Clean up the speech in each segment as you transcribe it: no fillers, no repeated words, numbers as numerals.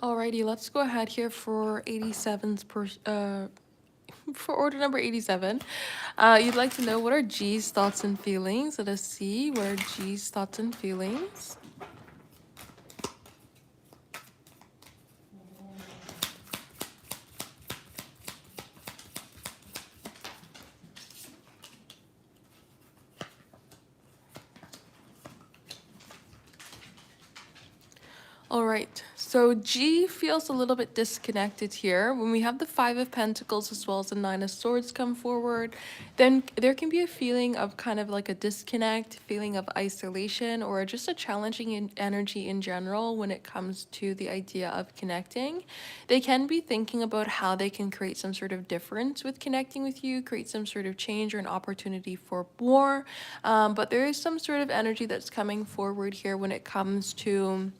Alrighty, let's go ahead here for 87's for order number 87. You'd like to know what are G's thoughts and feelings. Let us see what are G's thoughts and feelings. All right, so G feels a little bit disconnected here. When we have the Five of Pentacles as well as the Nine of Swords come forward, then there can be a feeling of kind of like a disconnect, feeling of isolation, or just a challenging energy in general when it comes to the idea of connecting. They can be thinking about how they can create some sort of difference with connecting with you, create some sort of change or an opportunity for more. But there is some sort of energy that's coming forward here when it comes to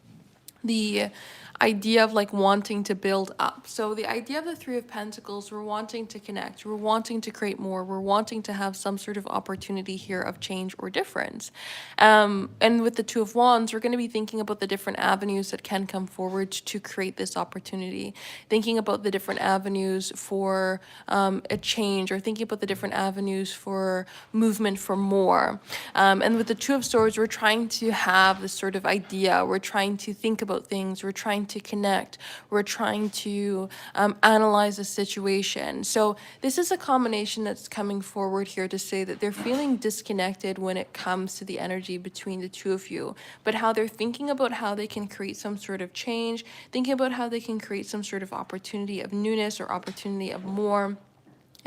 the idea of like wanting to build up. So the idea of the Three of Pentacles, we're wanting to connect, we're wanting to create more, we're wanting to have some sort of opportunity here of change or difference. And with the Two of Wands, we're going to be thinking about the different avenues that can come forward to create this opportunity, thinking about the different avenues for a change, or thinking about the different avenues for movement for more. And with the Two of Swords, we're trying to have this sort of idea, we're trying to think about things, we're trying to connect, we're trying to analyze a situation. So this is a combination that's coming forward here to say that they're feeling disconnected when it comes to the energy between the two of you, but how they're thinking about how they can create some sort of change, thinking about how they can create some sort of opportunity of newness or opportunity of more,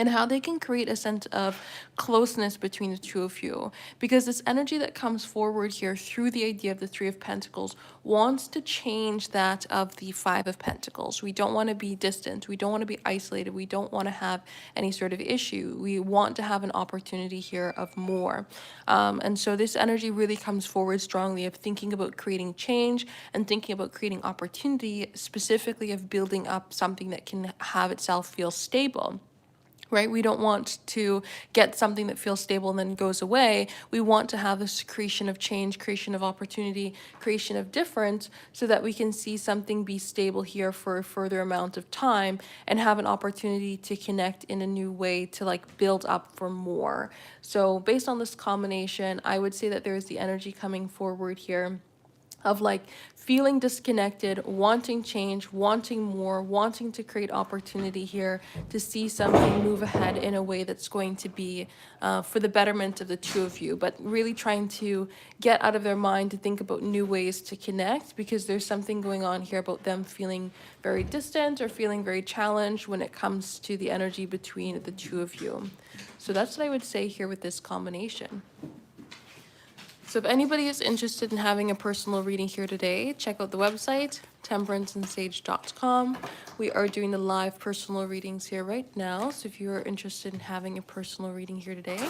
and how they can create a sense of closeness between the two of you. Because this energy that comes forward here through the idea of the Three of Pentacles wants to change that of the Five of Pentacles. We don't want to be distant. We don't want to be isolated. We don't want to have any sort of issue. We want to have an opportunity here of more. And so this energy really comes forward strongly of thinking about creating change and thinking about creating opportunity, specifically of building up something that can have itself feel stable, right? We don't want to get something that feels stable and then goes away. We want to have this creation of change, creation of opportunity, creation of difference, so that we can see something be stable here for a further amount of time and have an opportunity to connect in a new way to like build up for more. So based on this combination, I would say that there is the energy coming forward here of like feeling disconnected, wanting change, wanting more, wanting to create opportunity here to see something move ahead in a way that's going to be for the betterment of the two of you, but really trying to get out of their mind to think about new ways to connect, because there's something going on here about them feeling very distant or feeling very challenged when it comes to the energy between the two of you. So that's what I would say here with this combination. So if anybody is interested in having a personal reading here today, check out the website, temperanceandsage.com. We are doing the live personal readings here right now. So if you are interested in having a personal reading here today,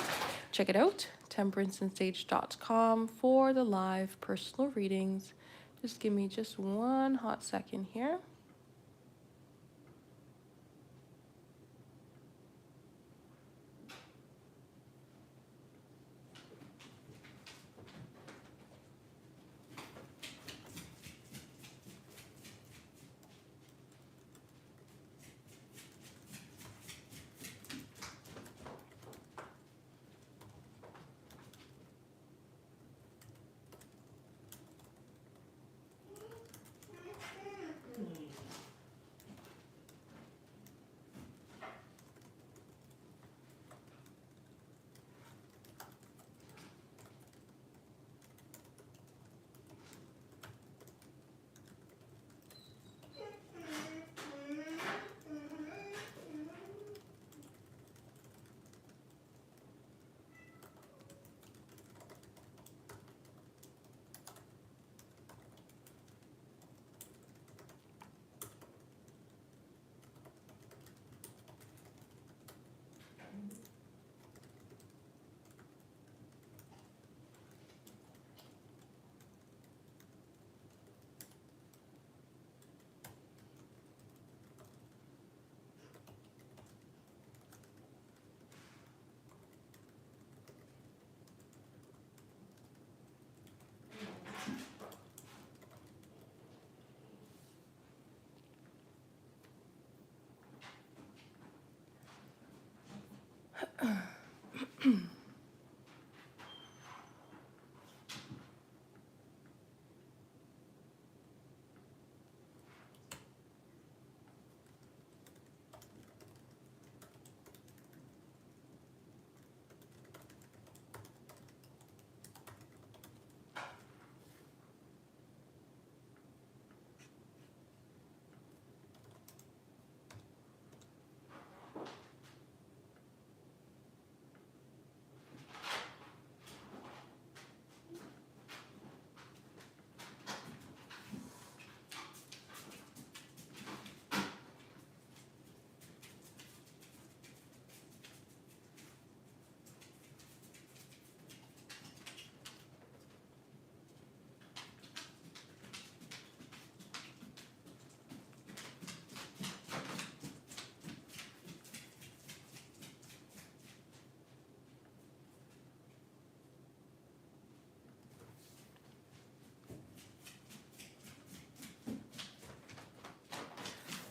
check it out, temperanceandsage.com for the live personal readings. Just give me just one hot second here.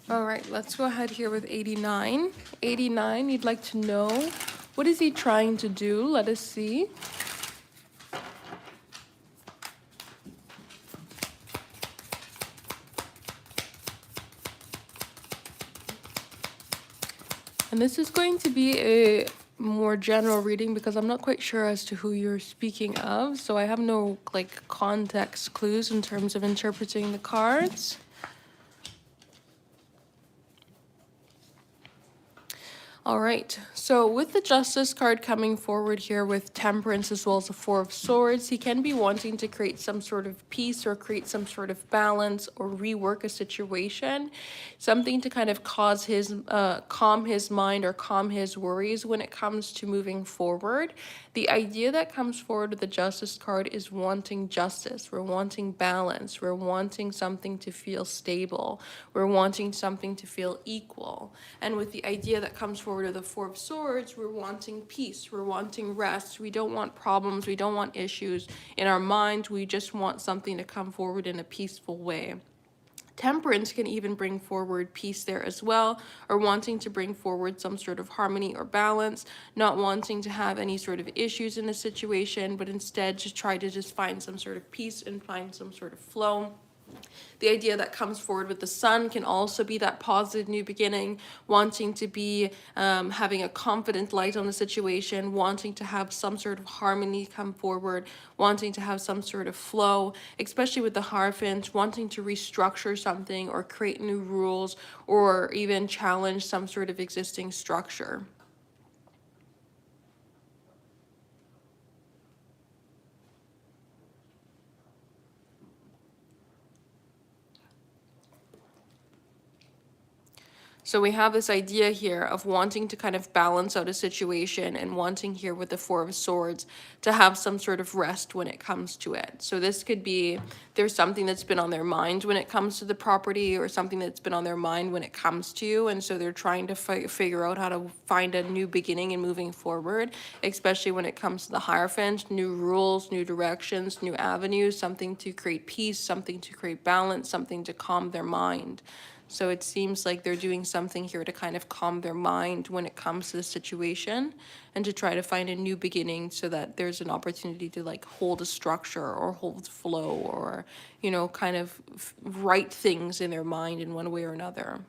All right, let's go ahead here with 89. 89, you'd like to know, what is he trying to do? Let us see. And this is going to be a more general reading because I'm not quite sure as to who you're speaking of. So I have no like context clues in terms of interpreting the cards. All right, so with the Justice card coming forward here with Temperance as well as the Four of Swords, he can be wanting to create some sort of peace or create some sort of balance or rework a situation, something to kind of cause his, calm his mind or calm his worries when it comes to moving forward. The idea that comes forward with the Justice card is wanting justice. We're wanting balance. We're wanting something to feel stable. We're wanting something to feel equal. And with the idea that comes forward with the Four of Swords, we're wanting peace. We're wanting rest. We don't want problems. We don't want issues in our mind. We just want something to come forward in a peaceful way. Temperance can even bring forward peace there as well, or wanting to bring forward some sort of harmony or balance, not wanting to have any sort of issues in a situation, but instead just try to just find some sort of peace and find some sort of flow. The idea that comes forward with the Sun can also be that positive new beginning, wanting to be having a confident light on the situation, wanting to have some sort of harmony come forward, wanting to have some sort of flow, especially with the Hierophant, wanting to restructure something or create new rules or even challenge some sort of existing structure. So we have this idea here of wanting to kind of balance out a situation and wanting here with the Four of Swords to have some sort of rest when it comes to it. So this could be there's something that's been on their mind when it comes to the property or something that's been on their mind when it comes to you. And so they're trying to figure out how to find a new beginning and moving forward, especially when it comes to the Hierophant, new rules, new directions, new avenues, something to create peace, something to create balance, something to calm their mind. So it seems like they're doing something here to kind of calm their mind when it comes to the situation and to try to find a new beginning so that there's an opportunity to like hold a structure or hold flow or, you know, kind of write things in their mind in one way or another.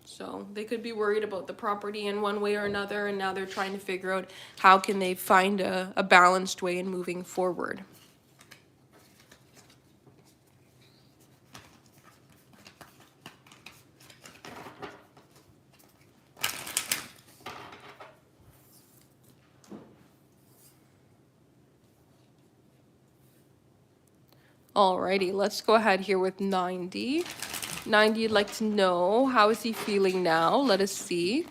So they could be worried about the property in one way or another, and now they're trying to figure out how can they find a balanced way in moving forward. Alrighty, let's go ahead here with 90. 90, you'd like to know, how is he feeling now? Let us see.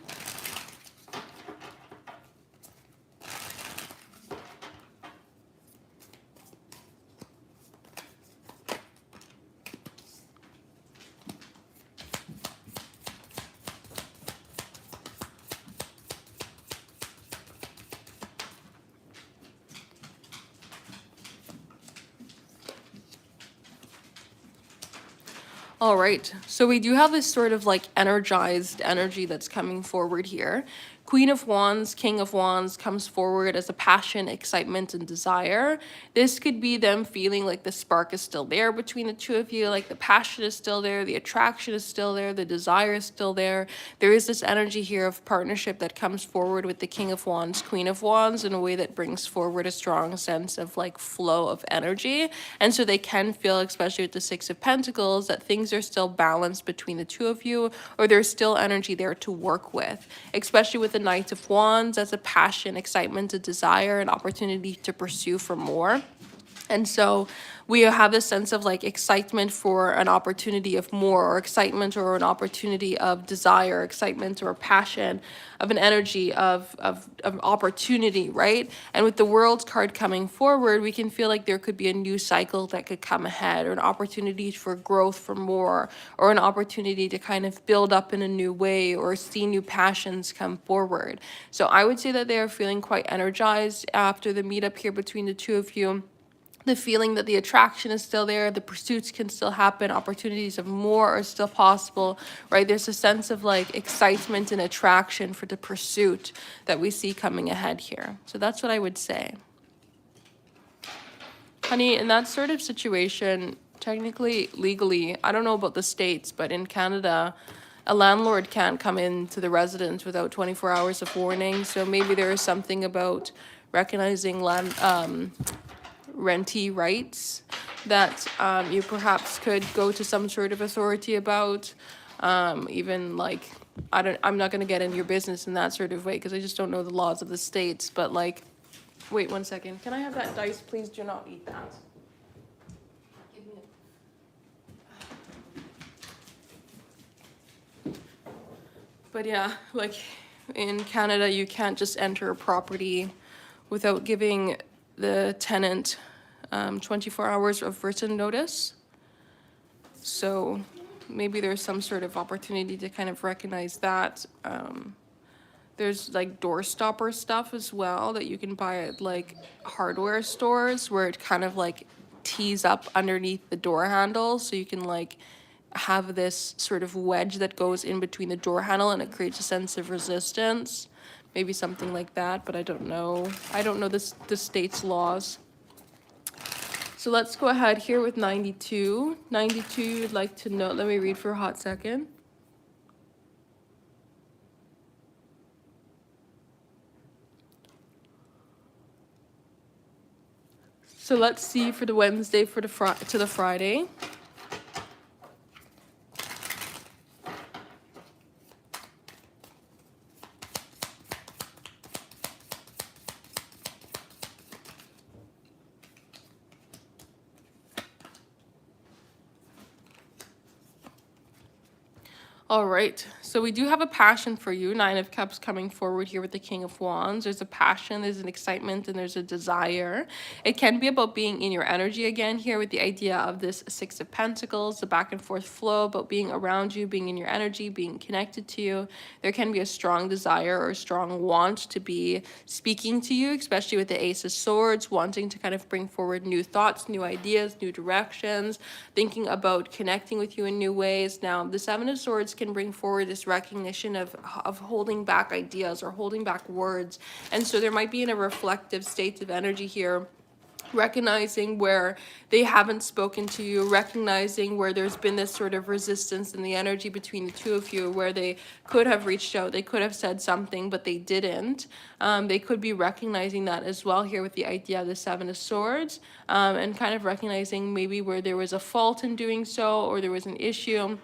All right, so we do have this sort of like energized energy that's coming forward here. Queen of Wands, King of Wands comes forward as a passion, excitement, and desire. This could be them feeling like the spark is still there between the two of you, like the passion is still there, the attraction is still there, the desire is still there. There is this energy here of partnership that comes forward with the King of Wands, Queen of Wands in a way that brings forward a strong sense of like flow of energy. And so they can feel, especially with the Six of Pentacles, that things are still balanced between the two of you, or there's still energy there to work with, especially with the Knight of Wands as a passion, excitement, a desire, an opportunity to pursue for more. And so we have this sense of like excitement for an opportunity of more, or excitement or an opportunity of desire, excitement or passion, of an energy of opportunity, right? And with the World card coming forward, we can feel like there could be a new cycle that could come ahead, or an opportunity for growth for more, or an opportunity to kind of build up in a new way or see new passions come forward. So I would say that they are feeling quite energized after the meetup here between the two of you. the feeling that the attraction is still there, the pursuits can still happen, opportunities of more are still possible, right? There's a sense of like excitement and attraction for the pursuit that we see coming ahead here. So that's what I would say. Honey, in that sort of situation, technically, legally, I don't know about the States, but in Canada, a landlord can't come into the residence without 24 hours of warning. So maybe there is something about recognizing rentee rights that you perhaps could go to some sort of authority about. Even like, I'm not going to get into your business in that sort of way because I just don't know the laws of the States, but like, wait 1 second. Can I have that dice, please? Do not eat that. Give me it. But yeah, like in Canada, you can't just enter a property without giving the tenant 24 hours of written notice. So maybe there's some sort of opportunity to kind of recognize that. There's like door stopper stuff as well that you can buy at like hardware stores where it kind of like tees up underneath the door handle, so you can like have this sort of wedge that goes in between the door handle and it creates a sense of resistance. Maybe something like that, but I don't know. I don't know the state's laws. So let's go ahead here with 92. 92, you'd like to know, let me read for a hot second. So let's see for the Wednesday to the Friday. All right, so we do have a passion for you. 9 of Cups coming forward here with the King of Wands. There's a passion, there's an excitement, and there's a desire. It can be about being in your energy again here with the idea of this 6 of Pentacles, the back and forth flow, about being around you, being in your energy, being connected to you. There can be a strong desire or a strong want to be speaking to you, especially with the Ace of Swords, wanting to kind of bring forward new thoughts, new ideas, new directions, thinking about connecting with you in new ways. Now, the 7 of Swords can bring forward this recognition of holding back ideas or holding back words. And so there might be in a reflective state of energy here, recognizing where they haven't spoken to you, recognizing where there's been this sort of resistance in the energy between the two of you, where they could have reached out, they could have said something, but they didn't. They could be recognizing that as well here with the idea of the 7 of Swords, and kind of recognizing maybe where there was a fault in doing so, or there was an issue,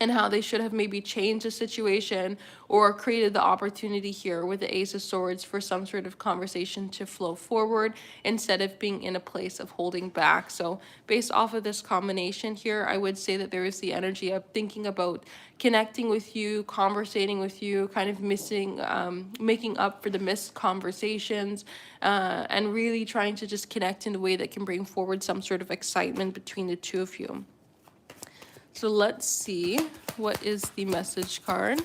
and how they should have maybe changed the situation or created the opportunity here with the Ace of Swords for some sort of conversation to flow forward instead of being in a place of holding back. So based off of this combination here, I would say that there is the energy of thinking about connecting with you, conversating with you, kind of making up for the missed conversations, and really trying to just connect in a way that can bring forward some sort of excitement between the two of you. So let's see, what is the message card?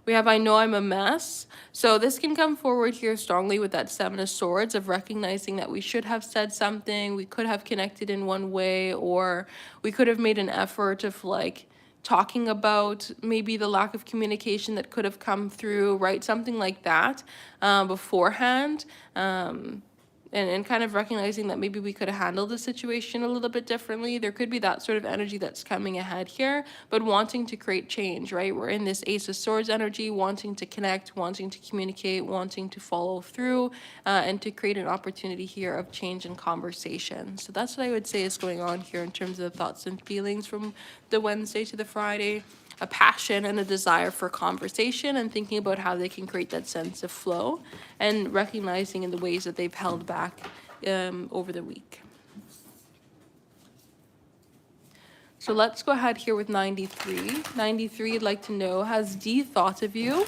We have I know I'm a mess. So this can come forward here strongly with that 7 of Swords, of recognizing that we should have said something, we could have connected in one way, or we could have made an effort of like talking about maybe the lack of communication that could have come through, right? Something like that beforehand. And kind of recognizing that maybe we could have handled the situation a little bit differently. There could be that sort of energy that's coming ahead here, but wanting to create change, right? We're in this Ace of Swords energy, wanting to connect, wanting to communicate, wanting to follow through, and to create an opportunity here of change and conversation. So that's what I would say is going on here in terms of the thoughts and feelings from the Wednesday to the Friday. A passion and a desire for conversation, and thinking about how they can create that sense of flow, and recognizing in the ways that they've held back over the week. So let's go ahead here with 93. 93, I'd like to know, has Dee thought of you?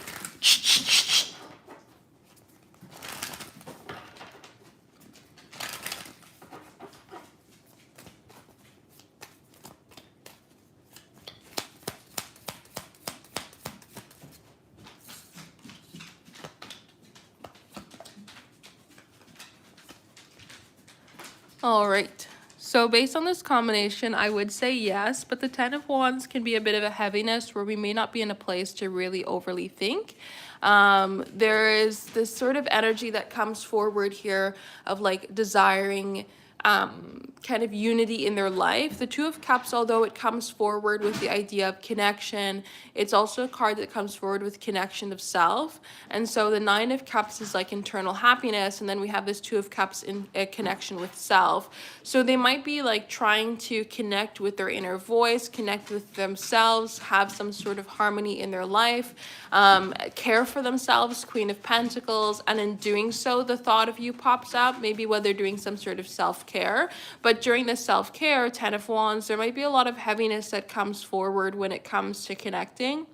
All right. So based on this combination, I would say yes, but the Ten of Wands can be a bit of a heaviness where we may not be in a place to really overly think. There is this sort of energy that comes forward here of like desiring kind of unity in their life. The Two of Cups, although it comes forward with the idea of connection, it's also a card that comes forward with connection of self. And so the Nine of Cups is like internal happiness, and then we have this Two of Cups in a connection with self. So they might be like trying to connect with their inner voice, connect with themselves, have some sort of harmony in their life, care for themselves, Queen of Pentacles, and in doing so, the thought of you pops up, maybe when they're doing some sort of self-care. But during the self-care, Ten of Wands, there might be a lot of heaviness that comes forward when it comes to connecting.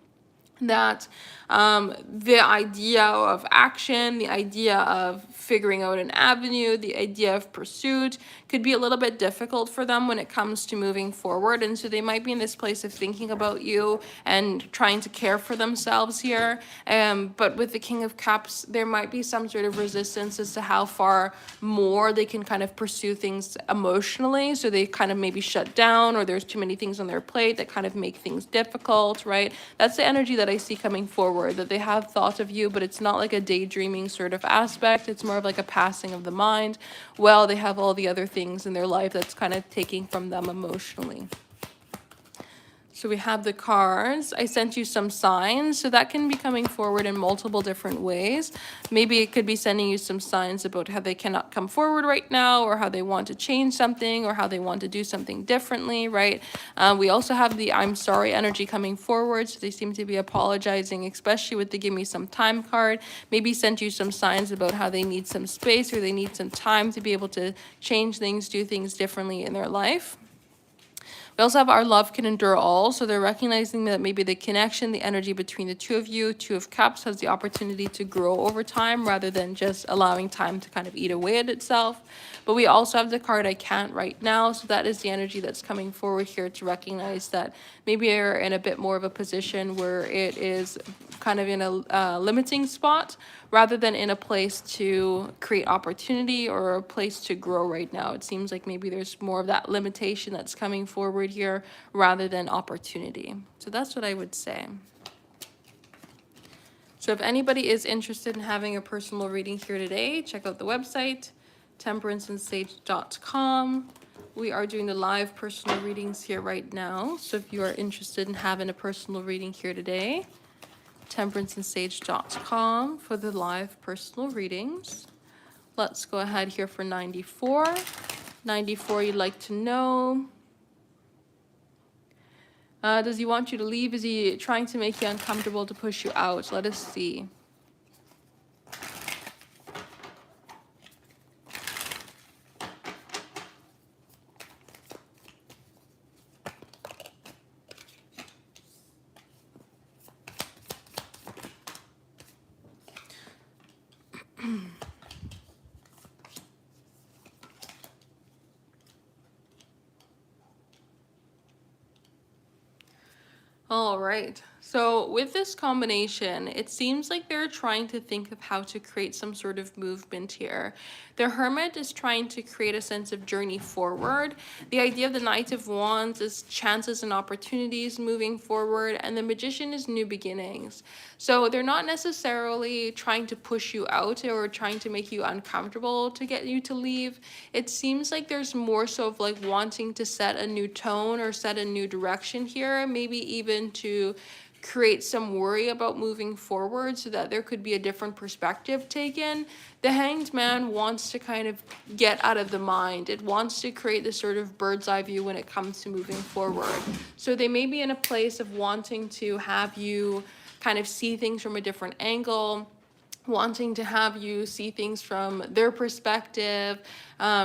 That the idea of action, the idea of figuring out an avenue, the idea of pursuit could be a little bit difficult for them when it comes to moving forward. And so they might be in this place of thinking about you and trying to care for themselves here. But with the King of Cups, there might be some sort of resistance as to how far more they can kind of pursue things emotionally. So they kind of maybe shut down, or there's too many things on their plate that kind of make things difficult, right? That's the energy that I see coming forward, that they have thought of you, but it's not like a daydreaming sort of aspect. It's more of like a passing of the mind. Well, they have all the other things in their life that's kind of taking from them emotionally. So we have the cards. I sent you some signs. So that can be coming forward in multiple different ways. Maybe it could be sending you some signs about how they cannot come forward right now, or how they want to change something, or how they want to do something differently, right? We also have the I'm sorry energy coming forward. So they seem to be apologizing, especially with the give me some time card. Maybe sent you some signs about how they need some space, or they need some time to be able to change things, do things differently in their life. We also have our love can endure all. So they're recognizing that maybe the connection, the energy between the two of you, Two of Cups, has the opportunity to grow over time rather than just allowing time to kind of eat away at itself. But we also have the card I can't right now. So that is the energy that's coming forward here to recognize that maybe you're in a bit more of a position where it is kind of in a limiting spot rather than in a place to create opportunity or a place to grow right now. It seems like maybe there's more of that limitation that's coming forward here rather than opportunity. So that's what I would say. So if anybody is interested in having a personal reading here today, check out the website, temperanceandsage.com. We are doing the live personal readings here right now. So if you are interested in having a personal reading here today, temperanceandsage.com for the live personal readings. Let's go ahead here for 94. 94, you'd like to know. Does he want you to leave? Is he trying to make you uncomfortable to push you out? Let us see. All right. So with this combination, it seems like they're trying to think of how to create some sort of movement here. The Hermit is trying to create a sense of journey forward. The idea of the Knight of Wands is chances and opportunities moving forward, and the Magician is new beginnings. So they're not necessarily trying to push you out or trying to make you uncomfortable to get you to leave. It seems like there's more so of like wanting to set a new tone or set a new direction here, maybe even to create some worry about moving forward so that there could be a different perspective taken. The Hanged Man wants to kind of get out of the mind. It wants to create this sort of bird's eye view when it comes to moving forward. So they may be in a place of wanting to have you kind of see things from a different angle, wanting to have you see things from their perspective,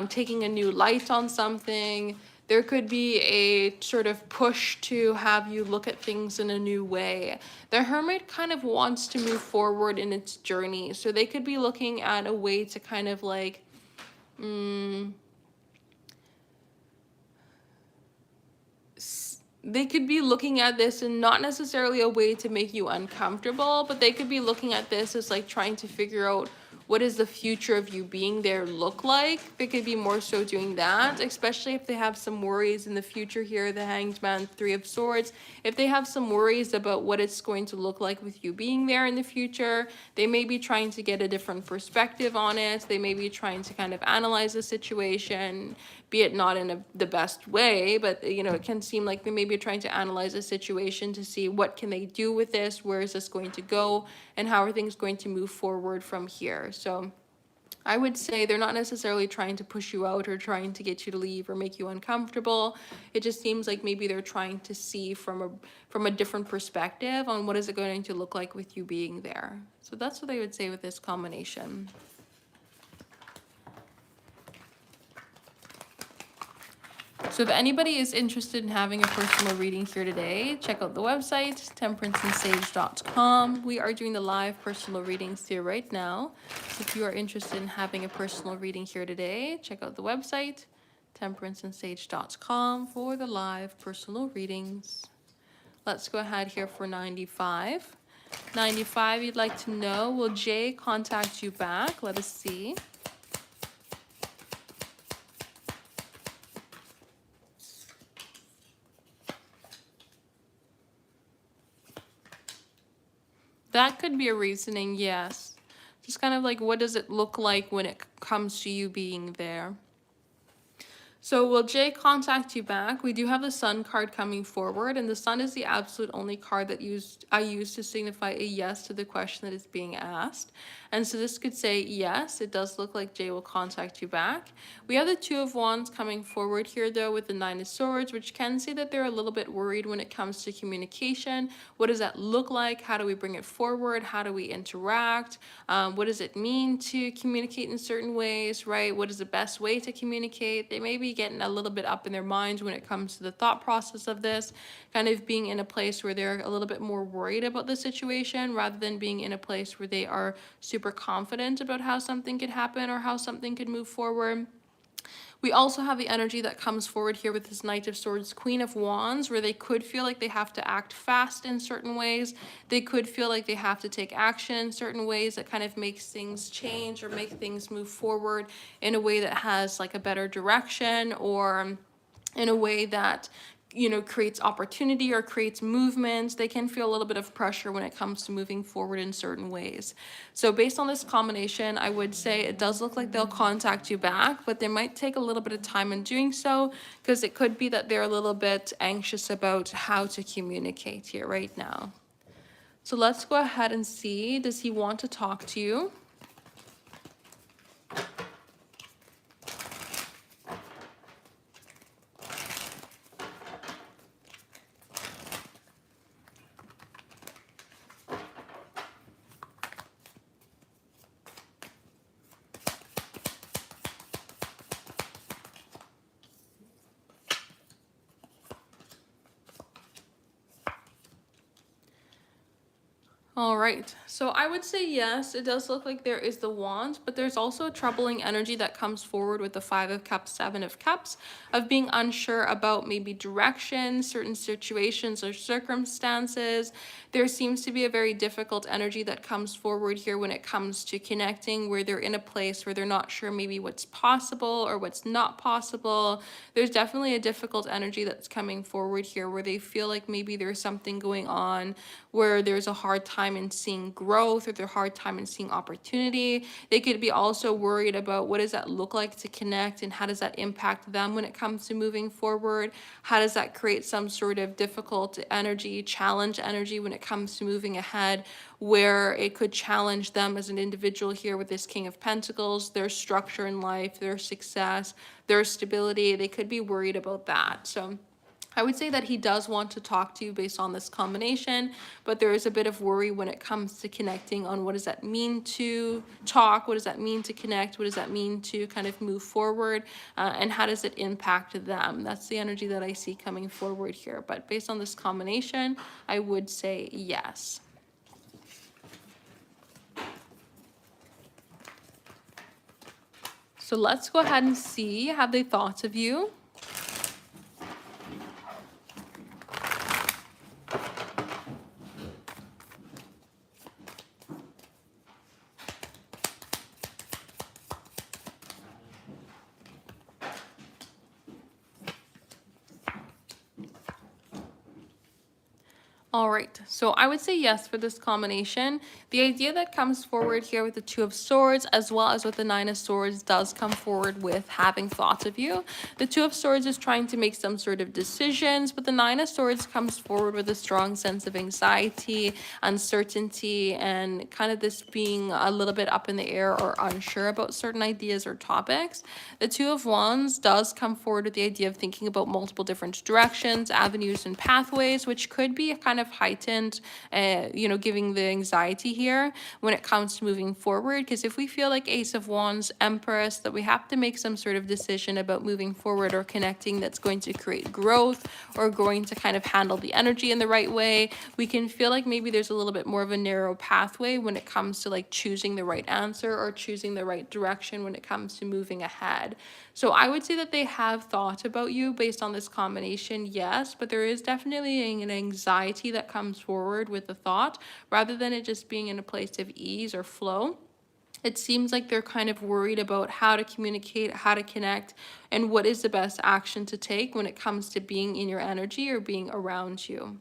taking a new light on something. There could be a sort of push to have you look at things in a new way. The Hermit kind of wants to move forward in its journey. So they could be looking at a way to kind of like, they could be looking at this in not necessarily a way to make you uncomfortable, but they could be looking at this as like trying to figure out what does the future of you being there look like. They could be more so doing that, especially if they have some worries in the future here, the Hanged Man, Three of Swords. If they have some worries about what it's going to look like with you being there in the future, they may be trying to get a different perspective on it. They may be trying to kind of analyze the situation, be it not in the best way, but you know, it can seem like they may be trying to analyze a situation to see what can they do with this, where is this going to go, and how are things going to move forward from here. So I would say they're not necessarily trying to push you out or trying to get you to leave or make you uncomfortable. It just seems like maybe they're trying to see from a different perspective on what is it going to look like with you being there. So that's what I would say with this combination. So if anybody is interested in having a personal reading here today, check out the website, temperanceandsage.com. We are doing the live personal readings here right now. So if you are interested in having a personal reading here today, check out the website, temperanceandsage.com, for the live personal readings. Let's go ahead here for 95. 95, you'd like to know, will Jay contact you back? Let us see. That could be a reasoning, yes. Just kind of like, what does it look like when it comes to you being there? So will Jay contact you back? We do have the Sun card coming forward, and the Sun is the absolute only card that I use to signify a yes to the question that is being asked. And so this could say yes, it does look like Jay will contact you back. We have the Two of Wands coming forward here though with the Nine of Swords, which can say that they're a little bit worried when it comes to communication. What does that look like? How do we bring it forward? How do we interact? What does it mean to communicate in certain ways, right? What is the best way to communicate? They may be getting a little bit up in their minds when it comes to the thought process of this, kind of being in a place where they're a little bit more worried about the situation rather than being in a place where they are super confident about how something could happen or how something could move forward. We also have the energy that comes forward here with this Knight of Swords, Queen of Wands, where they could feel like they have to act fast in certain ways. They could feel like they have to take action in certain ways that kind of makes things change or make things move forward in a way that has like a better direction, or in a way that, you know, creates opportunity or creates movement. They can feel a little bit of pressure when it comes to moving forward in certain ways. So based on this combination, I would say it does look like they'll contact you back, but they might take a little bit of time in doing so, because it could be that they're a little bit anxious about how to communicate here right now. So let's go ahead and see, does he want to talk to you? All right, so I would say yes, it does look like there is the Wands, but there's also a troubling energy that comes forward with the Five of Cups, Seven of Cups, of being unsure about maybe direction, certain situations or circumstances. There seems to be a very difficult energy that comes forward here when it comes to connecting, where they're in a place where they're not sure maybe what's possible or what's not possible. There's definitely a difficult energy that's coming forward here where they feel like maybe there's something going on where there's a hard time in seeing growth, or their hard time in seeing opportunity. They could be also worried about what does that look like to connect, and how does that impact them when it comes to moving forward? How does that create some sort of difficult energy, challenge energy when it comes to moving ahead, where it could challenge them as an individual here with this King of Pentacles, their structure in life, their success, their stability. They could be worried about that. So I would say that he does want to talk to you based on this combination, but there is a bit of worry when it comes to connecting on what does that mean to talk, what does that mean to connect, what does that mean to kind of move forward, and how does it impact them. That's the energy that I see coming forward here, but based on this combination, I would say yes. So let's go ahead and see, have they thoughts of you? All right, so I would say yes for this combination. The idea that comes forward here with the Two of Swords as well as with the Nine of Swords does come forward with having thoughts of you. The Two of Swords is trying to make some sort of decisions, but the Nine of Swords comes forward with a strong sense of anxiety, uncertainty, and kind of this being a little bit up in the air or unsure about certain ideas or topics. The Two of Wands does come forward with the idea of thinking about multiple different directions, avenues, and pathways, which could be a kind of heightened, giving the anxiety here when it comes to moving forward. Because if we feel like Ace of Wands, Empress, that we have to make some sort of decision about moving forward or connecting that's going to create growth or going to kind of handle the energy in the right way, we can feel like maybe there's a little bit more of a narrow pathway when it comes to like choosing the right answer or choosing the right direction when it comes to moving ahead. So I would say that they have thought about you based on this combination, yes, but there is definitely an anxiety that comes forward with the thought rather than it just being in a place of ease or flow. It seems like they're kind of worried about how to communicate, how to connect, and what is the best action to take when it comes to being in your energy or being around you.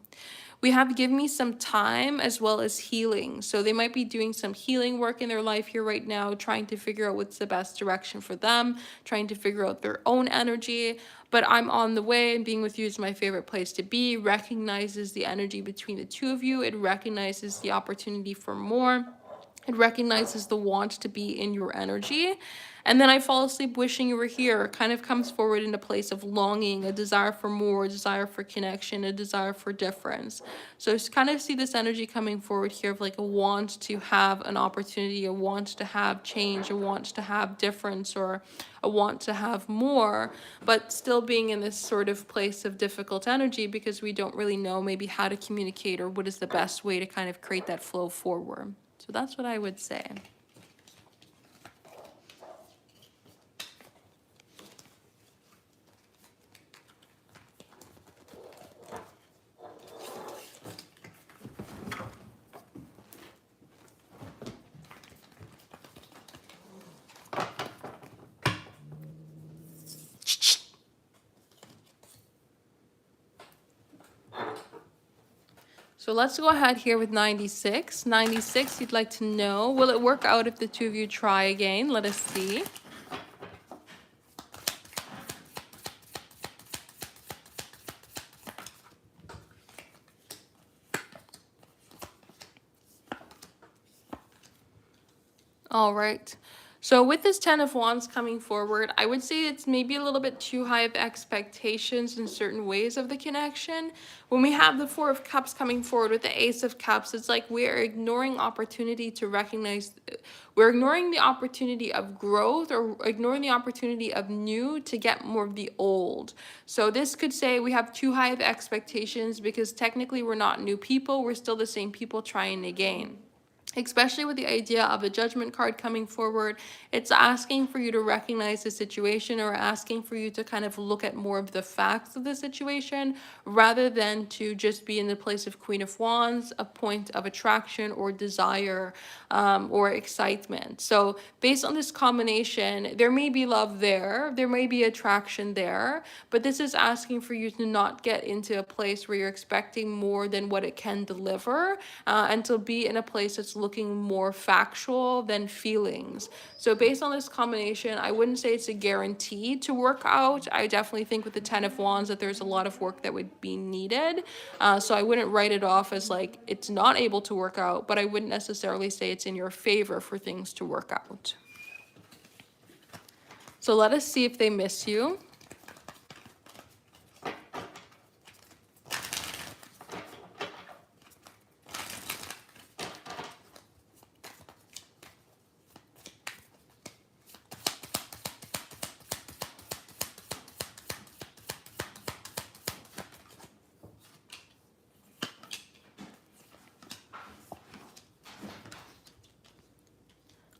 We have give me some time as well as healing. So they might be doing some healing work in their life here right now, trying to figure out what's the best direction for them, trying to figure out their own energy. But I'm on the way, and being with you is my favorite place to be. Recognizes the energy between the two of you. It recognizes the opportunity for more. It recognizes the want to be in your energy. And then I fall asleep wishing you were here. It kind of comes forward in a place of longing, a desire for more, a desire for connection, a desire for difference. So I kind of see this energy coming forward here of like a want to have an opportunity, a want to have change, a want to have difference, or a want to have more, but still being in this sort of place of difficult energy because we don't really know maybe how to communicate or what is the best way to kind of create that flow forward. So that's what I would say. So let's go ahead here with 96. 96, you'd like to know, will it work out if the two of you try again? Let us see. All right. So with this Ten of Wands coming forward, I would say it's maybe a little bit too high of expectations in certain ways of the connection. When we have the Four of Cups coming forward with the Ace of Cups, it's like we're ignoring opportunity to recognize, we're ignoring the opportunity of growth or ignoring the opportunity of new to get more of the old. So this could say we have too high of expectations because technically we're not new people, we're still the same people trying again. Especially with the idea of a Judgment card coming forward, it's asking for you to recognize the situation or asking for you to kind of look at more of the facts of the situation rather than to just be in the place of Queen of Wands, a point of attraction or desire or excitement. So based on this combination, there may be love there may be attraction there, but this is asking for you to not get into a place where you're expecting more than what it can deliver and to be in a place that's looking more factual than feelings. So based on this combination, I wouldn't say it's a guarantee to work out. I definitely think with the Ten of Wands that there's a lot of work that would be needed. So I wouldn't write it off as like it's not able to work out, but I wouldn't necessarily say it's in your favor for things to work out. So let us see if they miss you.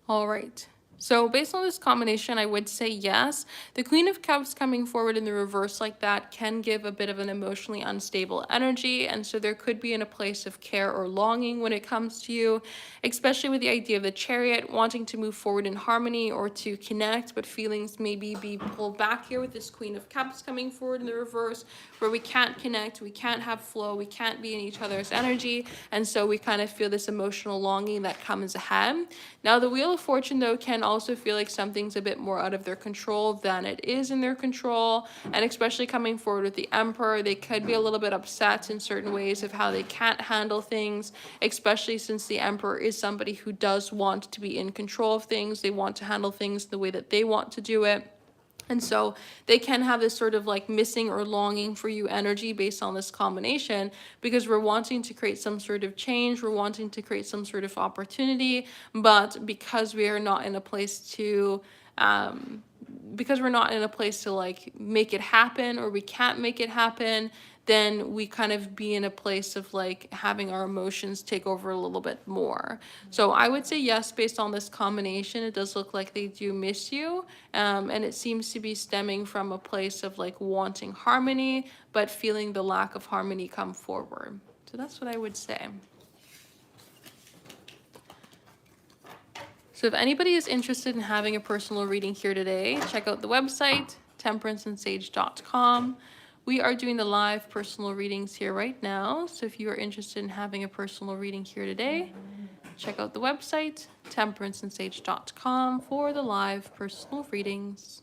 All right. So based on this combination, I would say yes. The Queen of Cups coming forward in the reverse like that can give a bit of an emotionally unstable energy. And so there could be in a place of care or longing when it comes to you, especially with the idea of the Chariot wanting to move forward in harmony or to connect, but feelings maybe be pulled back here with this Queen of Cups coming forward in the reverse, where we can't connect, we can't have flow, we can't be in each other's energy. And so we kind of feel this emotional longing that comes ahead. Now, the Wheel of Fortune, though, can also feel like something's a bit more out of their control than it is in their control. And especially coming forward with the Emperor, they could be a little bit upset in certain ways of how they can't handle things, especially since the Emperor is somebody who does want to be in control of things. They want to handle things the way that they want to do it. And so they can have this sort of like missing or longing for you energy based on this combination, because we're wanting to create some sort of change, we're wanting to create some sort of opportunity, but because we are not in a place to because we're not in a place to like make it happen, or we can't make it happen, then we kind of be in a place of like having our emotions take over a little bit more. So I would say yes, based on this combination, it does look like they do miss you. And it seems to be stemming from a place of like wanting harmony, but feeling the lack of harmony come forward. So that's what I would say. So if anybody is interested in having a personal reading here today, check out the website, temperanceandsage.com. We are doing the live personal readings here right now. So if you are interested in having a personal reading here today, check out the website, temperanceandsage.com, for the live personal readings.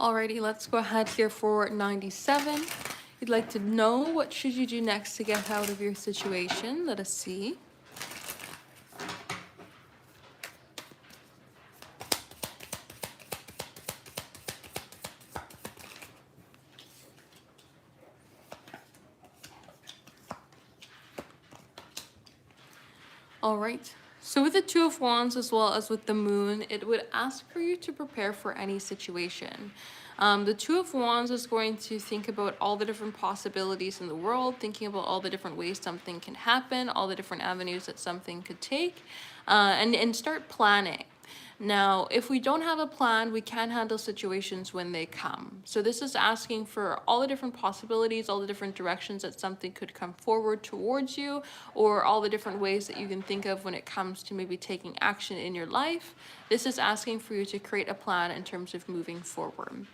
Alrighty, let's go ahead here for 97. You'd like to know what should you do next to get out of your situation. Let us see. All right. So with the Two of Wands as well as with the Moon, it would ask for you to prepare for any situation. The Two of Wands is going to think about all the different possibilities in the world, thinking about all the different ways something can happen, all the different avenues that something could take, and start planning. Now, if we don't have a plan, we can handle situations when they come. So this is asking for all the different possibilities, all the different directions that something could come forward towards you, or all the different ways that you can think of when it comes to maybe taking action in your life. This is asking for you to create a plan in terms of moving forward.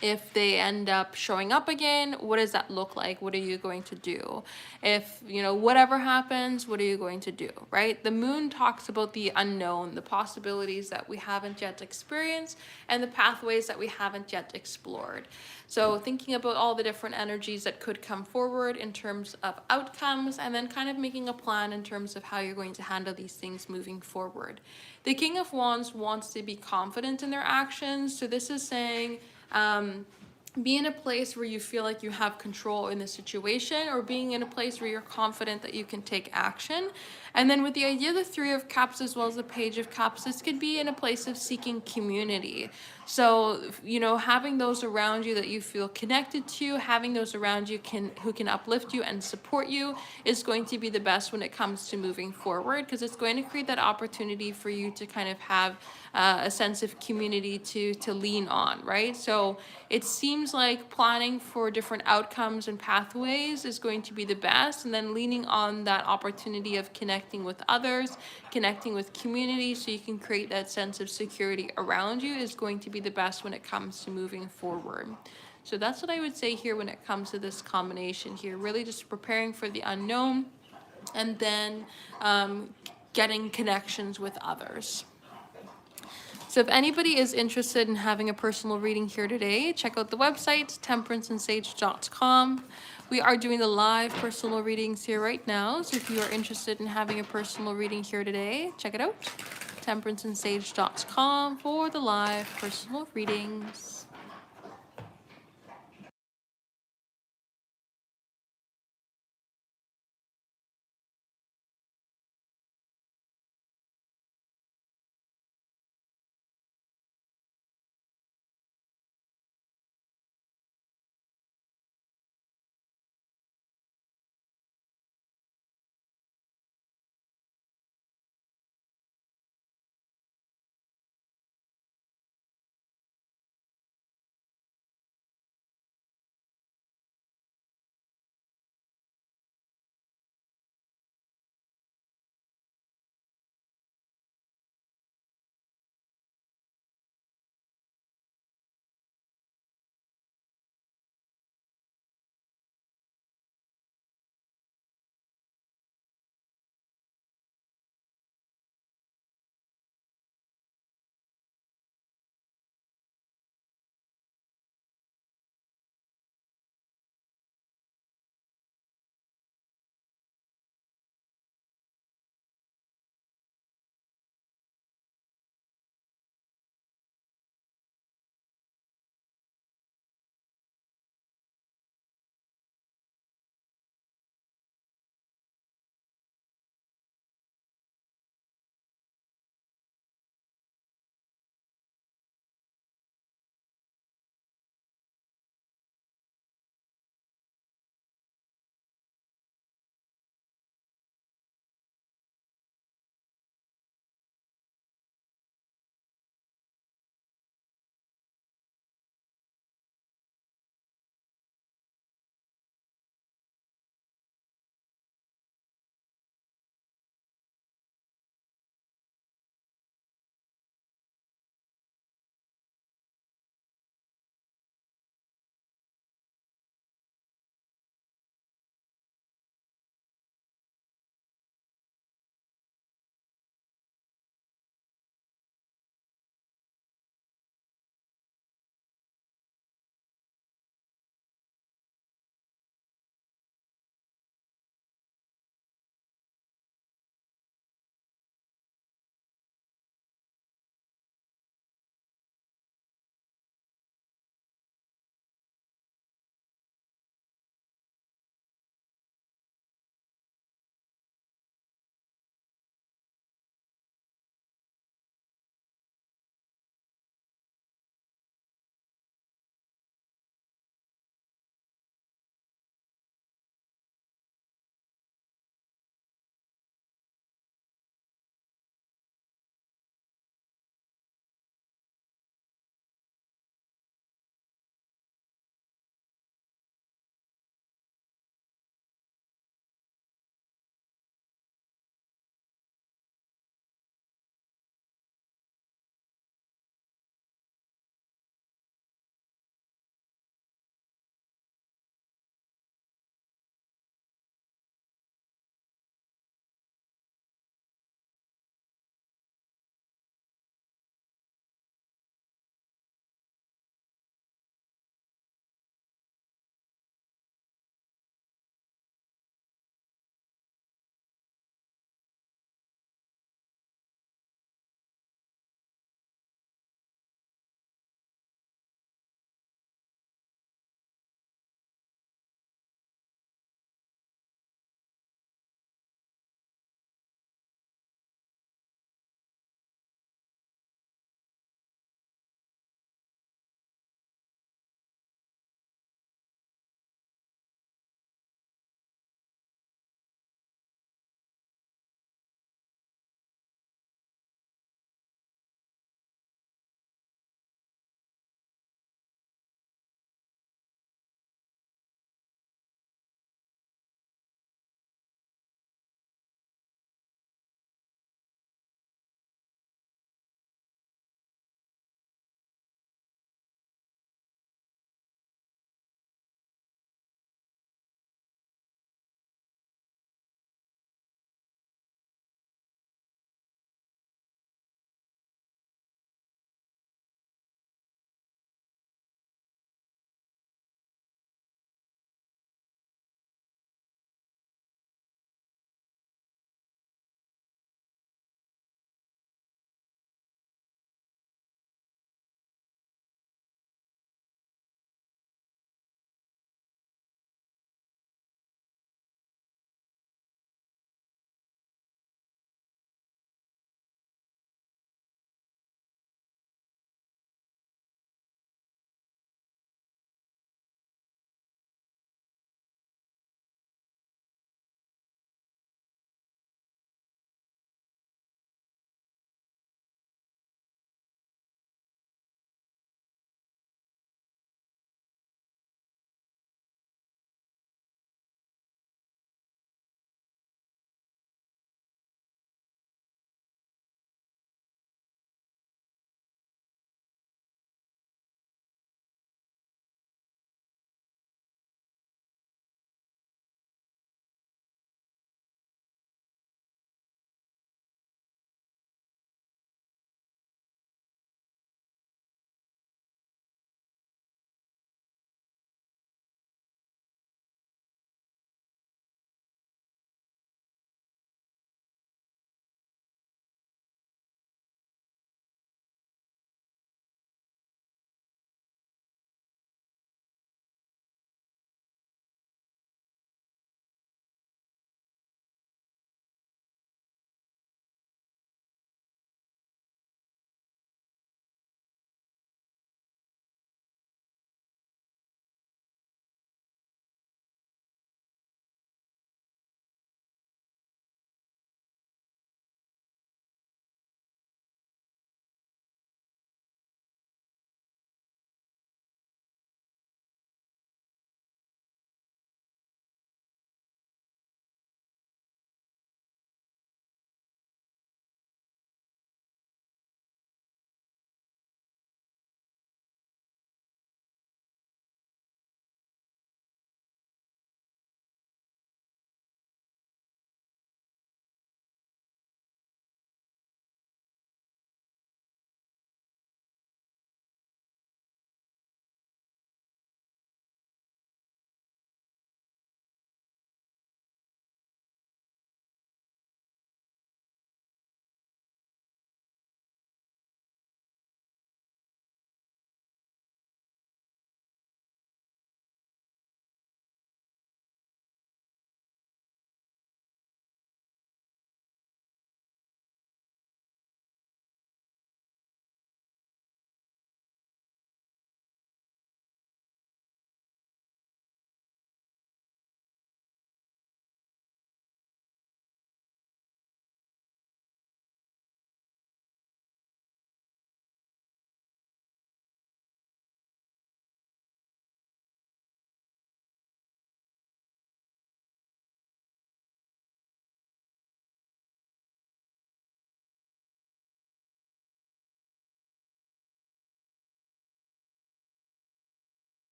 If they end up showing up again, what does that look like? What are you going to do? If, whatever happens, what are you going to do, right? The moon talks about the unknown, the possibilities that we haven't yet experienced, and the pathways that we haven't yet explored. So thinking about all the different energies that could come forward in terms of outcomes, and then kind of making a plan in terms of how you're going to handle these things moving forward. The King of Wands wants to be confident in their actions. So this is saying, be in a place where you feel like you have control in the situation, or being in a place where you're confident that you can take action. And then with the idea of the Three of Cups as well as the Page of Cups, this could be in a place of seeking community. So, having those around you that you feel connected to, having those around you who can uplift you and support you is going to be the best when it comes to moving forward, because it's going to create that opportunity for you to kind of have a sense of community to lean on, right? So it seems like planning for different outcomes and pathways is going to be the best, and then leaning on that opportunity of connecting with others, connecting with community, so you can create that sense of security around you is going to be the best when it comes to moving forward. So that's what I would say here when it comes to this combination here. Really just preparing for the unknown, and then getting connections with others. So if anybody is interested in having a personal reading here today, check out the website, temperanceandsage.com. We are doing the live personal readings here right now. So if you are interested in having a personal reading here today, check it out, temperanceandsage.com for the live personal readings.